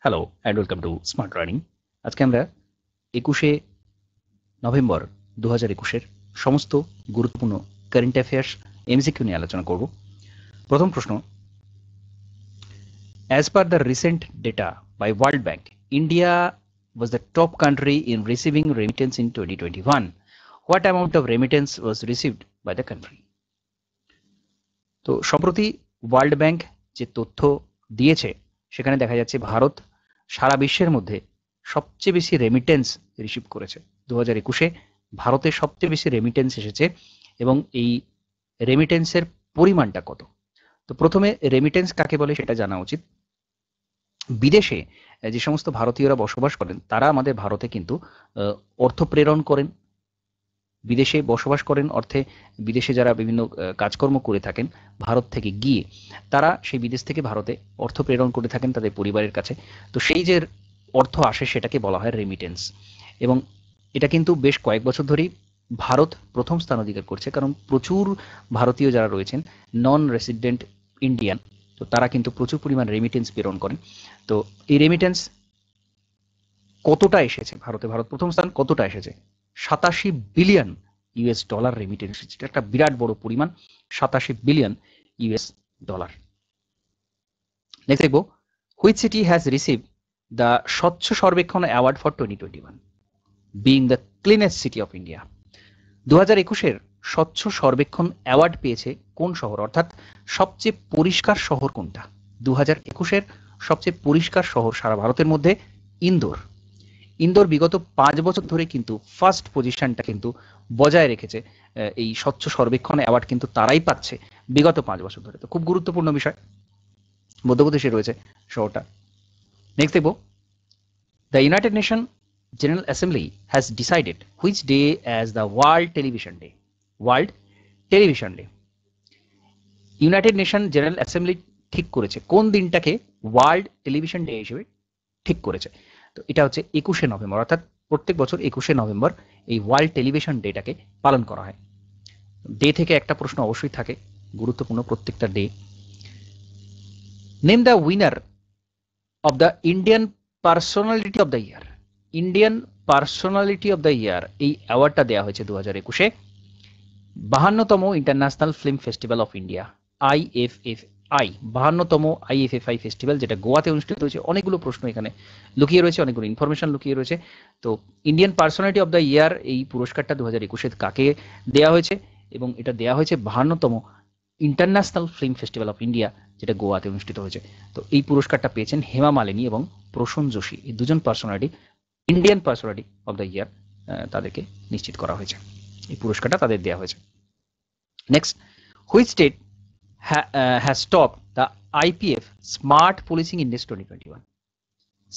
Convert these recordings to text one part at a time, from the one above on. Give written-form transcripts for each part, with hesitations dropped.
Hello and welcome to smart learning. আজকে আমরা 21শে November 2021-এর সমস্ত গুরুত্বপূর্ণ কারেন্ট অ্যাফেয়ার্স এমসিকিউ নিয়ে আলোচনা করব। প্রথম প্রশ্ন, as per the recent data by World Bank, India was the top country in receiving remittance in 2021. What amount of remittance was received by the country? তো সম্প্রতি ওয়ার্ল্ড ব্যাংক যে তথ্য দিয়েছে সেখানে দেখা যাচ্ছে ভারত সারা বিশ্বের মধ্যে সবচেয়ে বেশি রেমিটেন্স রিসিভ করেছে। 2021-এ ভারতের সবচেয়ে বেশি রেমিটেন্স এসেছে এবং এই রেমিটেন্সের পরিমাণটা কত? তো প্রথমে রেমিটেন্স কাকে বলে সেটা জানা উচিত। বিদেশে যে সমস্ত ভারতীয়রা বসবাস করেন তারা আমাদের ভারতে কিন্তু অর্থ প্রেরণ করেন। বিদেশে বসবাস করেন অর্থে বিদেশে যারা বিভিন্ন কাজকর্ম করে থাকেন ভারত থেকে গিয়ে তারা সেই বিদেশ থেকে ভারতে অর্থ প্রেরণ করে থাকেন তাদের পরিবারের কাছে। তো সেই যে অর্থ আসে সেটাকে বলা হয় রেমিটেন্স। এবং এটা কিন্তু বেশ কয়েক বছর ধরেই ভারত প্রথম স্থান অধিকার করছে, কারণ প্রচুর ভারতীয় যারা রয়েছেন নন রেসিডেন্ট ইন্ডিয়ান, তো তারা কিন্তু প্রচুর পরিমাণ রেমিটেন্স প্রেরণ করেন। তো এই রেমিটেন্স কতটা এসেছে ভারতে, ভারত প্রথম স্থান, কতটা এসেছে? 87 বিলিয়ন ইউএস ডলার রেমিটেন্স এসেছে। এটা একটা বিরাট বড় পরিমাণ, 87 বিলিয়ন ইউএস ডলার। নেক্সট দেখবো, which city has receive the স্বচ্ছ Survekshan award for 2021 being the cleanest city of India? 2021-এর স্বচ্ছ সর্বেক্ষণ অ্যাওয়ার্ড পেয়েছে কোন শহর, অর্থাৎ সবচেয়ে পরিষ্কার শহর কোনটা? 2021-এর সবচেয়ে পরিষ্কার শহর সারা ভারতের মধ্যে ইন্দোর। ইন্দোর বিগত 5 বছর ধরে কিন্তু ফার্স্ট পজিশনটা কিন্তু বজায় রেখেছে। এই স্বচ্ছ সর্বেক্ষণ অ্যাওয়ার্ড কিন্তু তারাই পাচ্ছে বিগত 5 বছর ধরে। তো খুব গুরুত্বপূর্ণ বিষয়, মধ্যপ্রদেশে রয়েছে শহরটা। নেক্সট দেখব, the United nation general assembly has decided which day as the world television day? World television day. United nation general assembly ঠিক করেছে কোন দিনটাকে ওয়ার্ল্ড টেলিভিশন ডে হিসেবে ঠিক করেছে। তো এটা হচ্ছে 21শে নভেম্বর, অর্থাৎ প্রত্যেক বছর 21শে নভেম্বর এই ওয়ার্ল্ড টেলিভিশন ডেটাকে পালন করা হয়। ডে থেকে একটা প্রশ্ন অবশ্যই থাকে, গুরুত্বপূর্ণ প্রত্যেকটা day. Name the winner of the Indian personality of the year. Indian personality of the year এই অ্যাওয়ার্ডটা দেওয়া হয়েছে 2021-এ 52তম international film festival of India, IFFI, 52তম IFFI ফেস্টিভ্যাল, যেটা গোয়াতে অনুষ্ঠিত হয়েছে। অনেকগুলো প্রশ্ন এখানে লুকিয়ে রয়েছে, অনেকগুলো ইনফরমেশন লুকিয়ে রয়েছে। তো Indian personality of the year এই পুরস্কারটা 2021-এ কাকে দেওয়া হয়েছে, এবং এটা দেওয়া হয়েছে 52তম international film festival of India, যেটা গোয়াতে অনুষ্ঠিত হয়েছে। তো এই পুরস্কারটা পেয়েছেন হেমা মালিনী এবং প্রসূন যোশী, এই দুজন personality Indian personality of the ইয়ার তাদেরকে নিশ্চিত করা হয়েছে, এই পুরস্কারটা তাদের দেওয়া হয়েছে। Next, which state has topped the IPF Smart Policing Index 2021?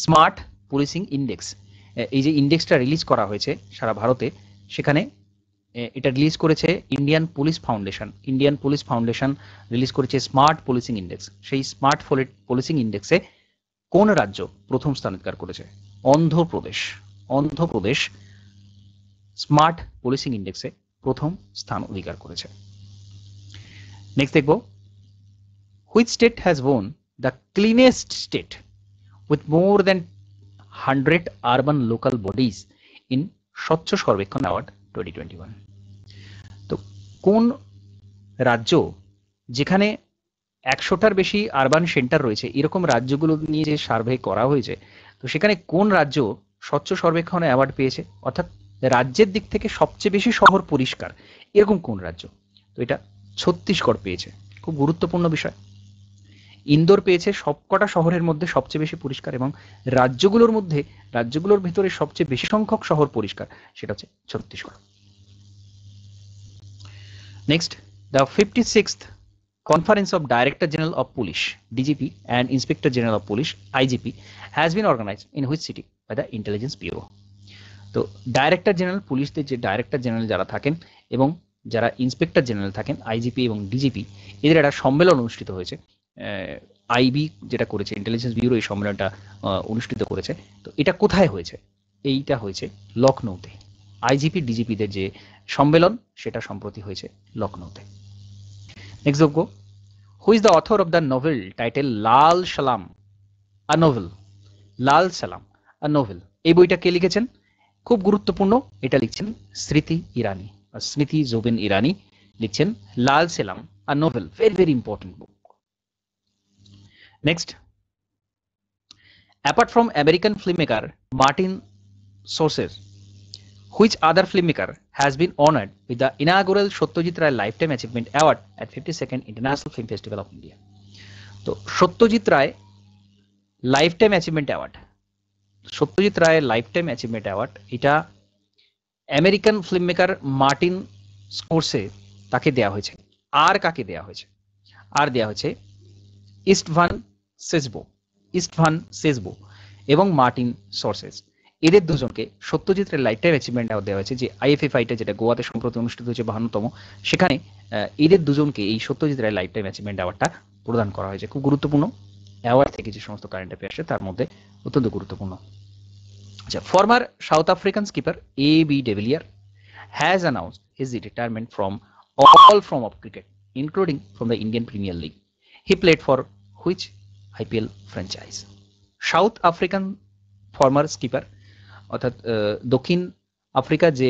Smart policing index, এই যে ইন্ডেক্সটা রিলিজ করা হয়েছে সারা ভারতে, সেখানে এটা রিলিজ করেছে Indian Police Foundation. Indian Police Foundation release করেছে স্মার্ট পুলিশিং ইন্ডেক্স। সেই স্মার্ট পুলিশিং ইন্ডেক্সে কোন রাজ্য প্রথম স্থান অধিকার করেছে? অন্ধ্রপ্রদেশ। অন্ধ্রপ্রদেশ স্মার্ট পুলিশিং ইন্ডেক্সে প্রথম স্থান অধিকার করেছে। নেক্সট দেখব, which state has won the cleanest state with more than 100 urban local bodies in স্বচ্ছ সর্বেক্ষণ অ্যাওয়ার্ড 2021? তো কোন রাজ্য, যেখানে 100টার বেশি আরবান সেন্টার রয়েছে, এরকম রাজ্যগুলো নিয়ে যে সার্ভে করা হয়েছে, তো সেখানে কোন রাজ্য স্বচ্ছ সর্বেক্ষণ অ্যাওয়ার্ড পেয়েছে, অর্থাৎ রাজ্যের দিক থেকে সবচেয়ে বেশি শহর পরিষ্কার, এরকম কোন রাজ্য? তো এটা ছত্তিশগড় পেয়েছে। খুব গুরুত্বপূর্ণ বিষয়। ইন্দোর পেয়েছে সবকটা শহরের মধ্যে সবচেয়ে বেশি পরিষ্কার, এবং রাজ্যগুলোর ভেতরে সবচেয়ে বেশি সংখ্যক শহর পরিষ্কার, সেটা হচ্ছে Chhattisgarh. Next, the 56th Conference of Director General of Police (DGP) and Inspector General of Police (IGP) has been organized in which city by the Intelligence Bureau? তো ডাইরেক্টর জেনারেল পুলিশদের যে ডাইরেক্টর জেনারেল যারা থাকেন এবং যারা ইন্সপেক্টর জেনারেল থাকেন, IGP এবং DGP, এদের একটা সম্মেলন অনুষ্ঠিত হয়েছে। আইবি যেটা করেছে, ইন্টেলিজেন্স ব্যুরো এই সম্মেলনটা অনুষ্ঠিত করেছে। তো এটা কোথায় হয়েছে? এইটা হয়েছে লখনৌতে। আইজিপি ডিজিপিদের যে সম্মেলন সেটা সম্প্রতি হয়েছে লখনৌতে। নেক্সট দেখব, who is the author of the novel title Lal Salaam, a novel Lal Salaam a novel, এই বইটা কে লিখেছেন? খুব গুরুত্বপূর্ণ, এটা লিখছেন স্মৃতি ইরানি, স্মৃতি জুবিন ইরানি লিখছেন Lal Salaam a novel, very very important book. Next, apart from American filmmaker Martin Scorsese, which other filmmaker has been honored with the inaugural Satyajit Ray Lifetime Achievement Award at 52nd International Film Festival of India? তো Satyajit Ray life time achievement award, Satyajit Ray life time achievement award, এটা American film maker Martin Scorsese তাকে দেওয়া হয়েছে। আর কাকে দেওয়া হয়েছে? আর দেওয়া হয়েছে ইস্টভান সেসবো, ইস্টভান সেসবো এবং মার্টিন সর্সেস, এদের দুজনকে Satyajit Ray life time achievement award দেওয়া হয়েছে। যে আইএফএফআইটা যেটা গোয়াতে সম্প্রতি অনুষ্ঠিত হয়েছে 52তম, সেখানে এদের দুজনকে এই Satyajit Ray life time achievement অ্যাওয়ার্ডটা প্রদান করা হয়েছে। খুব গুরুত্বপূর্ণ অ্যাওয়ার্ড থেকে যে সমস্ত কারেন্ট অ্যাফেয়ার্স তার মধ্যে অত্যন্ত গুরুত্বপূর্ণ। আচ্ছা, former South African skipper A B de Villiers has announced his retirement from all form of cricket, including from the Indian Premier League. He played for which IPL franchise? South African former skipper, অর্থাৎ দক্ষিণ আফ্রিকার যে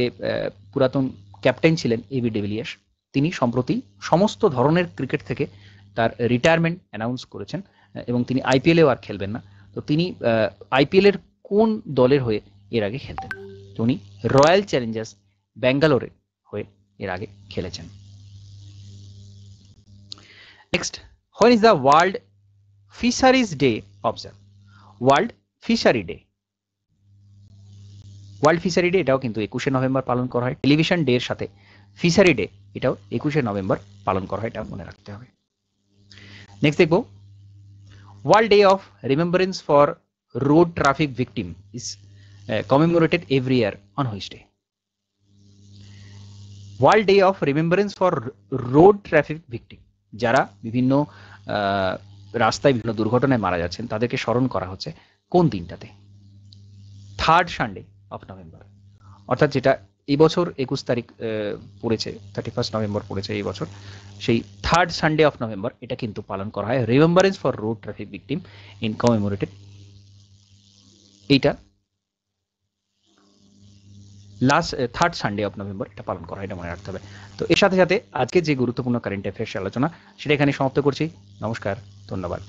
পুরাতন captain ছিলেন AB de Villiers, তিনি সম্প্রতি সমস্ত ধরনের ক্রিকেট থেকে তার রিটায়ারমেন্ট অ্যানাউন্স করেছেন এবং তিনি আইপিএলেও আর খেলবেন না। তো তিনি আইপিএল এর কোন দলের হয়ে এর আগে খেলতেন? তো উনি রয়্যাল চ্যালেঞ্জার্স ব্যাঙ্গালোরে হয়ে এর আগে খেলেছেন। Next, when is the world fisheries day observe? World fishery day, world fishery day এটাও কিন্তু 21শে নভেম্বর পালন করা হয়। টেলিভিশন ডে এর সাথে ফিশারি ডে এটাও 21শে নভেম্বর পালন করা হয়, এটা মনে রাখতে হবে। নেক্সট দেখব, world day of remembrance for road traffic victim is commemorated every year on which day? World day of remembrance for road traffic victim, যারা বিভিন্ন রাস্তায় বিভিন্ন দুর্ঘটনায় মারা যাচ্ছেন তাদেরকে স্মরণ করা হচ্ছে কোন দিনটাতে? থার্ড সানডে অফ নভেম্বর, অর্থাৎ যেটা এই বছর 21 তারিখ পড়েছে, 31 নভেম্বর পড়েছে এই বছর, সেই থার্ড সানডে অফ নভেম্বর এটা কিন্তু পালন করা হয় remembrance for road traffic victim in commemorated, এইটা last third Sunday of November এটা পালন করা হয়, এটা মনে রাখতে হবে। তো এর সাথে সাথে আজকে যে গুরুত্বপূর্ণ কারেন্ট অ্যাফেয়ার্স আলোচনা সেটা এখানে সমাপ্ত করছি। নমস্কার, ধন্যবাদ।